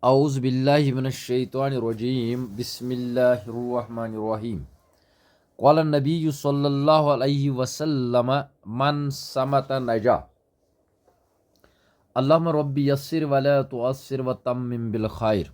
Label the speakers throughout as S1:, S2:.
S1: اعوذ باللہ من الشیطان الرجیم بسم اللہ الرحمن الرحیم قال النبی صلی اللہ علیہ وسلم من سمت نجا اللہم ربی یسر ولا تعسر وتمم بالخیر.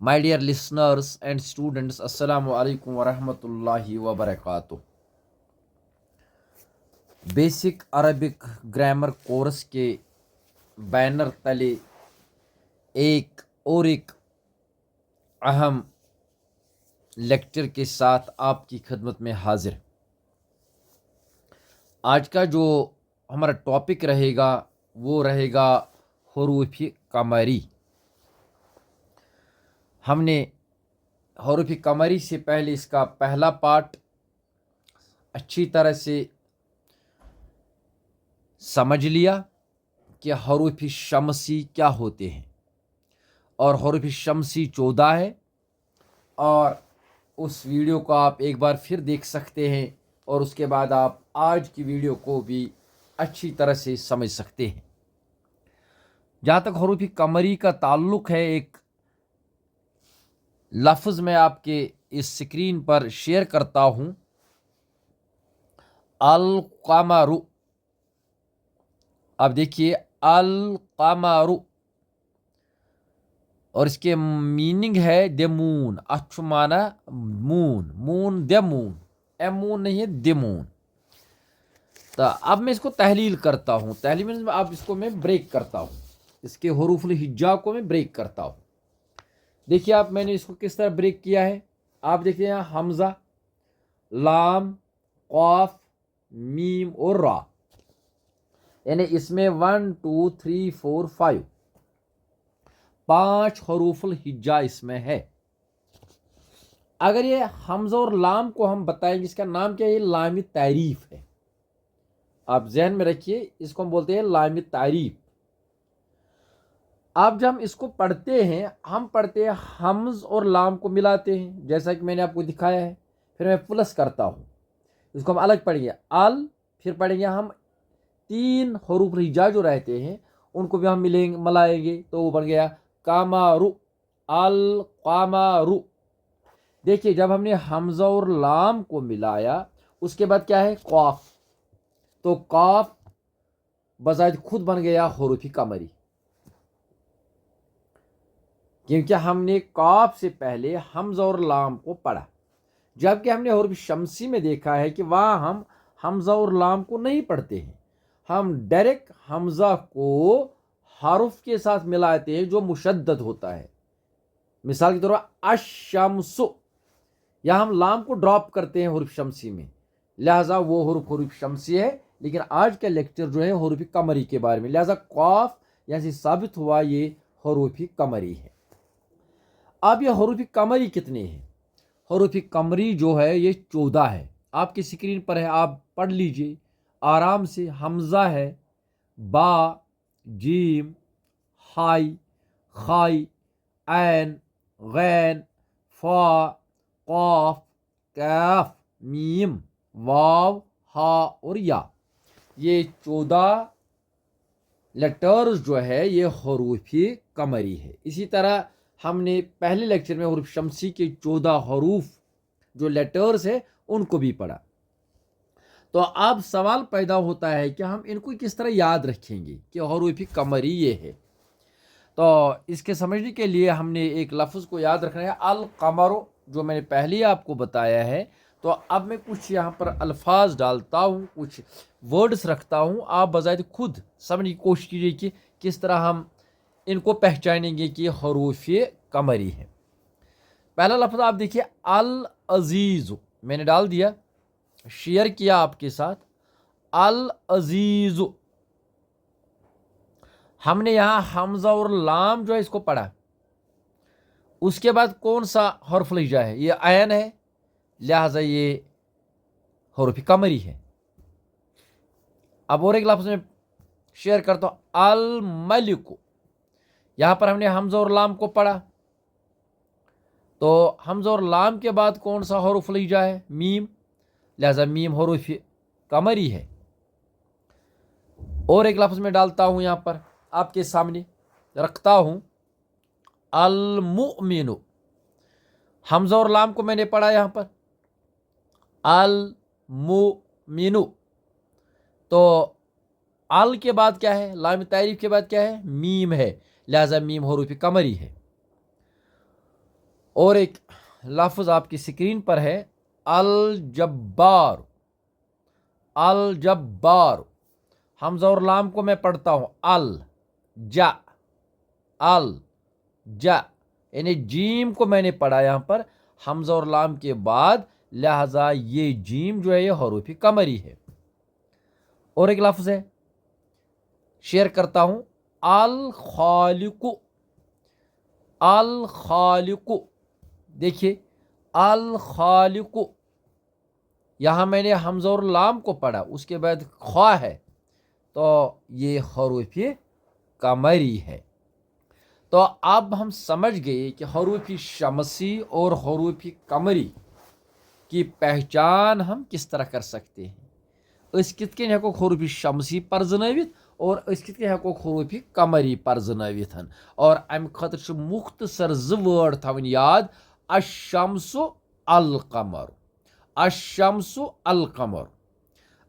S1: My dear listeners and students, Assalamu alaikum wa rahmatullahi wa barakatuh. Basic Arabic grammar course کے بینر تلے ایک اہم لیکچر کے ساتھ آپ کی خدمت میں حاضر. آج کا جو ہمارا ٹاپک رہے گا وہ رہے گا حروف قمری. ہم نے حروف قمری سے پہلے اس کا پہلا پارٹ اچھی طرح سے سمجھ لیا کہ حروف شمسی کیا ہوتے ہیں، اور حروف شمسی 14 ہے، اور اس ویڈیو کو آپ ایک بار پھر دیکھ سکتے ہیں اور اس کے بعد آپ آج کی ویڈیو کو بھی اچھی طرح سے سمجھ سکتے ہیں. جہاں تک حروف قمری کا تعلق ہے، ایک لفظ میں آپ کے اس سکرین پر شیئر کرتا ہوں، القمر. اب دیکھیے القمر، اور اس کے میننگ ہے دمون. اچھو مانا مون، مون دمون، ایمون نہیں ہے دمون. تو اب میں اس کو تحلیل کرتا ہوں. تحلیل میں اب اس کو میں بریک کرتا ہوں، اس کے حروف الہجا کو میں بریک کرتا ہوں. دیکھیے آپ، میں نے اس کو کس طرح بریک کیا ہے. آپ دیکھتے ہیں حمزہ، لام، قاف، میم اور را، یعنی اس میں 1 2 3 4 5 حروف الہجا اس میں ہے. اگر یہ حمزہ اور لام کو ہم بتائیں گے، اس کا نام کیا ہے؟ یہ لام تعریف ہے. آپ ذہن میں رکھیے، اس کو ہم بولتے ہیں لام تعریف. آپ جب ہم اس کو پڑھتے ہیں، ہم پڑھتے ہیں حمز اور لام کو ملاتے ہیں، جیسا کہ میں نے آپ کو دکھایا ہے. پھر میں پلس کرتا ہوں، اس کو ہم الگ پڑھیں گے ال، پھر پڑھیں گے ہم 3 حروف الہجا جو رہتے ہیں ان کو بھی ہم ملائیں گے، تو وہ بن گیا قمر، القمر. دیکھیے جب ہم نے حمزہ اور لام کو ملایا، اس کے بعد کیا ہے؟ قاف. تو قاف بذات خود بن گیا حروف قمری، کیونکہ ہم نے قاف سے پہلے حمزہ اور لام کو پڑھا. جبکہ ہم نے حروف شمسی میں دیکھا ہے کہ وہاں ہم حمزہ اور لام کو نہیں پڑھتے ہیں، ہم ڈائریکٹ حمزہ کو حرف کے ساتھ ملاتے ہیں جو مشدد ہوتا ہے. مثال کے طور پر الشمس، یا ہم لام کو ڈراپ کرتے ہیں حروف شمسی میں، لہٰذا وہ حروف شمسی ہے. لیکن آج کا لیکچر جو ہے حروف قمری کے بارے میں، لہٰذا قاف یہاں سے ثابت ہوا یہ حروف قمری ہے. اب یہ حروف قمری کتنے ہیں؟ حروف قمری جو ہے یہ 14 ہے. آپ کی سکرین پر ہے، آپ پڑھ لیجئے آرام سے. حمزہ ہے، با، جیم، ہائی، خائی، عین، غین، فا، قاف، کاف، میم، واو، ہا اور یا. یہ 14 لیٹرز جو ہے یہ حروف قمری ہے. اسی طرح ہم نے پہلے لیکچر میں حروف شمسی کے 14 حروف جو لیٹرز ہیں ان کو بھی پڑھا. تو اب سوال پیدا ہوتا ہے کہ ہم ان کو کس طرح یاد رکھیں گے کہ حروف قمری یہ ہے. تو اس کے سمجھنے کے لیے ہم نے ایک لفظ کو یاد رکھنا ہے، القمر، جو میں نے پہلے ہی آپ کو بتایا ہے. تو اب میں کچھ یہاں پر الفاظ ڈالتا ہوں، کچھ ورڈز رکھتا ہوں، آپ بذات خود سمجھنے کی کوشش کیجیے کہ کس طرح ہم ان کو پہچانیں گے کہ حروف قمری ہے. پہلا لفظ آپ دیکھیے العزیز، میں نے ڈال دیا، شیئر کیا آپ کے ساتھ. العزیز، ہم نے یہاں حمزہ اور لام جو ہے اس کو پڑھا. اس کے بعد کون سا حرف الہجا ہے؟ یہ عین ہے، لہذا یہ حروف قمری ہے. اب اور ایک لفظ میں شیئر کرتا ہوں، الملک. یہاں پر ہم نے حمزہ اور لام کو پڑھا، تو حمزہ اور لام کے بعد کون سا حروف الہجا ہے؟ میم، لہذا میم حروف قمری ہے. اور ایک لفظ میں ڈالتا ہوں یہاں پر آپ کے سامنے، रखता हूँ। अल मुमिनु, हमजा और लाम को मैंने पढ़ा यहाँ पर, अल मुमिनु। तो अल के बाद क्या है, लाम तारीफ के बाद क्या है, मीम है, लिहाजा मीम हरूफ कमरी है। और एक लफ्ज़ आपकी स्क्रीन पर है, अल जब्बार। अल जब्बार, हमजा और लाम को मैं पढ़ता हूँ अल जा, अल जा, यानी जीम को मैंने पढ़ा यहाँ पर हमजा और लाम के बाद, लिहाजा ये जीम जो है ये हरूफ कमरी है। और एक लफ्ज़ है, शेयर करता हूँ, अल खालिकु। अल खालिकु, देखिए अल खालिकु, यहाँ मैंने हमजा और लाम को पढ़ा, उसके बाद ख्वा है, तो ये हरूफ कमरी है। तो अब हम समझ गए कि हरूफ शमसी और हरूफ कमरी की पहचान हम किस तरह कर सकते हैं। अस कित कन हेको हरूफ शमसी पर्जनवित और अस कित कन हेको हरूफ कमरी पर्जनवित। और अम खतर मुख्तसर ज वर्ड थवन याद, अशम्सु अल कमर, अशम्सु अल कमर।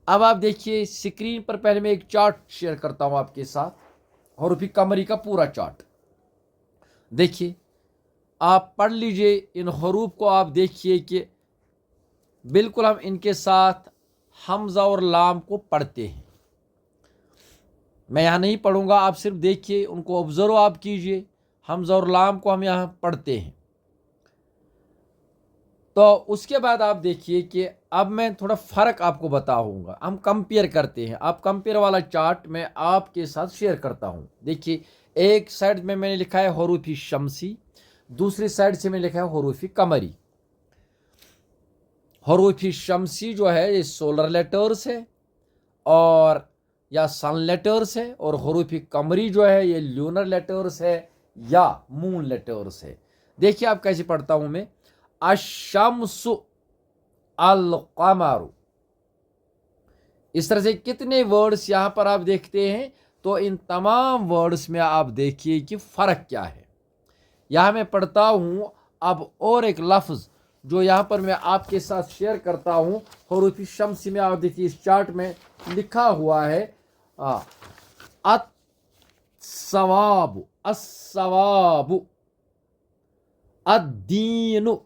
S1: अब आप देखिए स्क्रीन पर, पहले मैं एक चार्ट शेयर करता हूं आपके साथ, हरूफ कमरी का पूरा चार्ट। देखिए, आप पढ़ लीजिए इन हरूफ को, आप देखिए कि बिल्कुल हम इनके साथ हमजा और लाम को पढ़ते हैं। मैं यहाँ नहीं पढ़ूंगा, आप सिर्फ देखिए, उनको ऑब्जर्व आप कीजिए। हमजा और लाम को हम यहाँ पढ़ते हैं। तो उसके बाद आप देखिए कि अब मैं थोड़ा फ़र्क आपको बताऊंगा, हम कंपेयर करते हैं। आप कंपेयर वाला चार्ट मैं आपके साथ शेयर करता हूँ। देखिए, एक साइड में मैंने लिखा है हरूफ शमसी, दूसरी साइड से मैंने लिखा है हरूफ कमरी। हरूफ शमसी जो है ये सोलर लेटर्स है और या सन लेटर्स है, और हरूफ कमरी जो है ये ल्यूनर लेटर्स है या मून लेटर्स है। देखिए आप कैसे पढ़ता हूं मैं, अशम्सु अल कमरु। इस तरह से कितने वर्ड्स यहां पर आप देखते हैं। तो इन तमाम वर्ड्स में आप देखिए कि फ़र्क क्या है। यहां मैं पढ़ता हूं अब और एक लफ्ज़ जो यहां पर मैं आपके साथ शेयर करता हूं, हरूफ शम्सी में आप देखिए इस चार्ट में लिखा हुआ है अस्सवाबु, अस्सवाबु, अद्दीनु,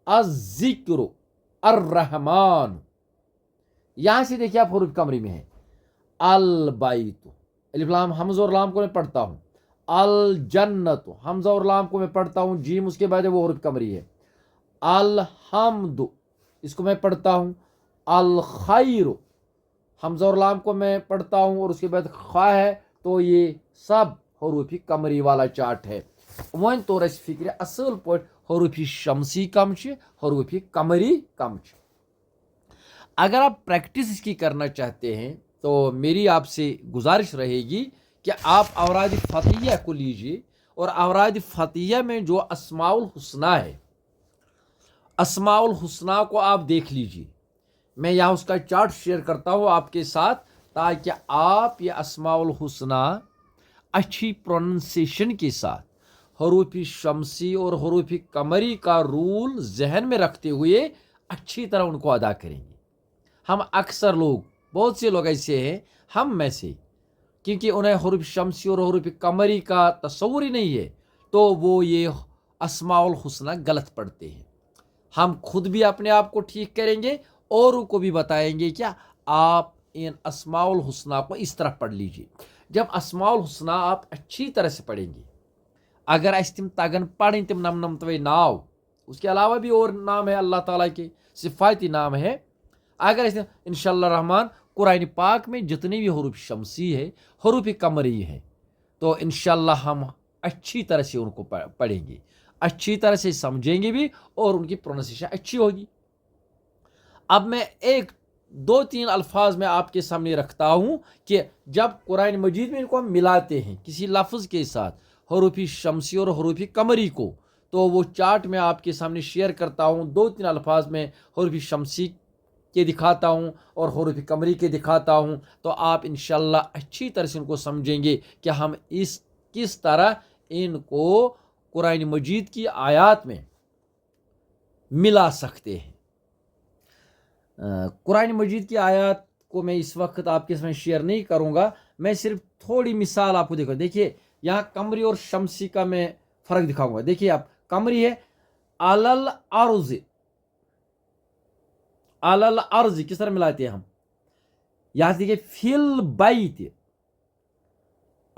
S1: अज़्ज़िक्रु, अर्रहमान। यहां से देखिए आप हरूफ कमरी में है, अल बैतु, अलिफ लाम हमज़ा और लाम को मैं पढ़ता हूं, अल जन्नतु, हमज़ा और लाम को मैं पढ़ता हूं, जीम उसके बाद वो हरूफ कमरी है, अल हम्दु, इसको मैं पढ़ता हूं, अल खैरु, हमज़ा और लाम को मैं पढ़ता हूं और उसके बाद खा है, तो ये सब हरूफ कमरी वाला चार्ट है। वन तोर फिक्र असल पॉइंट हरूफ शमसी कम छ, हरूफ कमरी कम छ। अगर आप प्रैक्टिस इसकी करना चाहते हैं तो मेरी आपसे गुजारिश रहेगी कि आप अवराद फ़तिया को लीजिए, और अवराद फ़तिया में जो अस्माउल हुस्ना है, अस्माउल हुस्ना को आप देख लीजिए। मैं यहाँ उसका चार्ट शेयर करता हूँ आपके साथ, ताकि आप ये अस्माउल हुस्ना अच्छी प्रोनाउंसिएशन के साथ हरूफ शमसी और हरूफ कमरी का रूल जहन में रखते हुए अच्छी तरह उनको अदा करेंगे। हम अक्सर लोग, बहुत से लोग ऐसे हैं हम में से, क्योंकि उन्हें हरूफ शमसी और हरूफ कमरी का तस्वुर ही नहीं है, तो वो ये अस्माउल हुस्ना गलत पढ़ते हैं। हम खुद भी अपने आप को ठीक करेंगे और उनको भी बताएंगे क्या आप इन अस्माउल हुस्ना को इस तरह पढ़ लीजिए। जब अस्माउल हुस्ना आप अच्छी तरह से पढ़ेंगे, अगर अस तिम तगन पढ़ें तिम नमनमतवे नाव, उसके अलावा भी और नाम है अल्लाह ताला के, सिफाती नाम है। अगर इंशाअल्लाह रहमान कुरान पाक में जितने भी हरूफ शमसी है, हरूफ कमरी है, तो इंशाअल्लाह हम अच्छी तरह से उनको पढ़ेंगे, अच्छी तरह से समझेंगे भी, और उनकी प्रोनाउंसिएशन अच्छी होगी। अब मैं एक दो तीन अल्फाज में आपके सामने रखता हूं कि जब कुरान मजीद में इनको हम मिलाते हैं किसी लफ्ज़ के साथ, हरूफ शमसी और हरूफ कमरी को, तो वो चार्ट में आपके सामने शेयर करता हूं। दो तीन अल्फाज में हरूफ शमसी के दिखाता हूं और हरूफ कमरी के दिखाता हूं, तो आप इंशाअल्लाह अच्छी तरह से उनको समझेंगे कि हम इस किस तरह इनको कुरान मजीद की आयत में मिला सकते हैं। कुरान मजीद की आयत को मैं इस वक्त आपके सामने शेयर नहीं करूंगा, मैं सिर्फ थोड़ी मिसाल आपको देखो। देखिए यहाँ कमरी और शमसी का मैं फर्क दिखाऊंगा। देखिए आप, कमरी है अलल अर्ज, अलल अर्ज किस तरह मिलाते हैं हम, यहां से देखिए फिल बैत,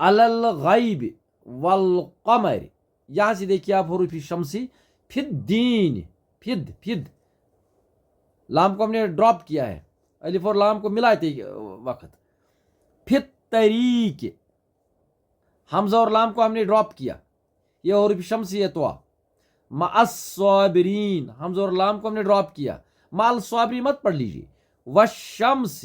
S1: अलल गैब वल कमर, यहां से देखिए आप हरूफ शमसी फिद दीन, फिद फिद, लाम को हमने ड्रॉप किया है, अलिफ और लाम को मिलाते वक्त, फिर तरीके, हमजा और लाम को हमने ड्रॉप किया, ये हरूफ शमसी है तो मअस्साबिरीन, हमजा और लाम को हमने ड्रॉप किया, माल स्वाबरी मत पढ़ लीजिए, वशम्स,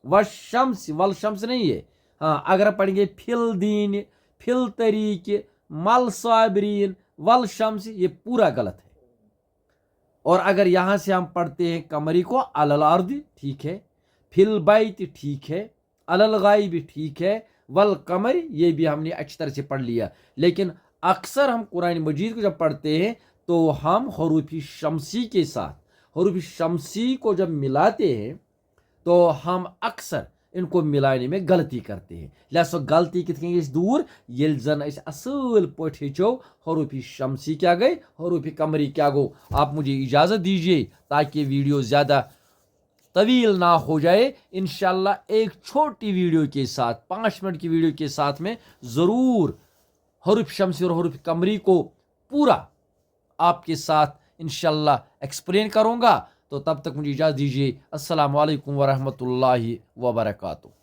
S1: वशम्स वल शम्स नहीं है। हाँ, अगर आप पढ़ेंगे फिल दीन, फिल तरीके, मल स्वाबरीन, वल शम्स, ये पूरा गलत है। और अगर यहां से हम पढ़ते हैं कमरी को अलल अर्द, ठीक है, फिल बैत ठीक है, अलल गाइब ठीक है, वल कमर ये भी हमने अच्छी तरह से पढ़ लिया। लेकिन अक्सर हम कुरान मजीद को जब पढ़ते हैं तो हम हरूफ शमसी के साथ, हरूफ शमसी को जब मिलाते हैं तो हम अक्सर इनको मिलाने में गलती करते हैं। लिहाजा गलती कितनी दूर ये जन असल पठ हेचो हरूफ शमसी क्या गई, हरूफ कमरी क्या गो। आप मुझे इजाज़त दीजिए ताकि वीडियो ज़्यादा तवील ना हो जाए। इंशाल्लाह एक छोटी वीडियो के साथ, 5 मिनट की वीडियो के साथ में ज़रूर हरूफ शमसी और हरूफ कमरी को पूरा आपके साथ इंशाल्लाह एक्सप्लेन करूँगा। तो तब तक मुझे इजाज़त दीजिए। अस्सलामु अलैकुम वरहमतुल्लाहि वबरकातुहू।